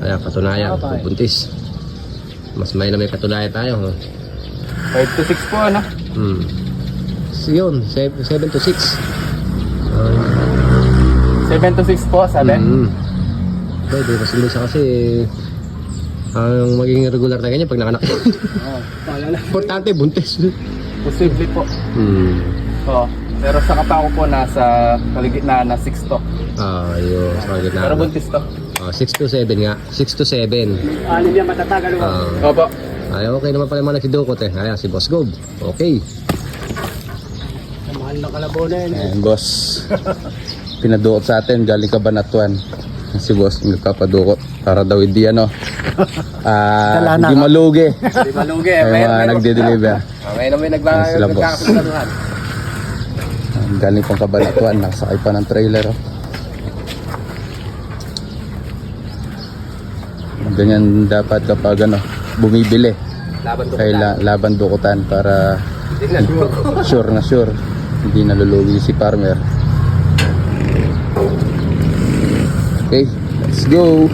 Kaya katunayan, pupuntis. Mas may na may katunayan tayo. 5 to 6 po ano? So, yun, 7 to 6. 7 to 6 po sabi? Pwede, kasi minsan kasi ang magiging regular na ganyan pag nakanak. Importante, buntis. Posible po. So, pero sa kapako po nasa kaligitnaan na 6 to. Yun, sa gitna. Pero buntis to. 6 to 7 nga. 6 to 7. Anim yan matatagal mo. Opo. Ay, okay naman pala yung mga nagsidukot eh. Ayan, si Boss Gob. Okay. Mahal na kalabo na yun. Ayan, boss. Pinadukot sa atin, galing Cabanatuan. Si boss nagpapadukot para daw hindi ano. Hindi malugi. Hindi malugi. May mga nagde-deliver. May naman Sila, boss. nagkakasundaduhan. Galing pang Cabanatuan, nakasakay pa ng trailer. Oh. Ganyan dapat kapag ano, bumibili. Laban dukutan para sure na sure hindi nalulugi si farmer. Okay, let's go.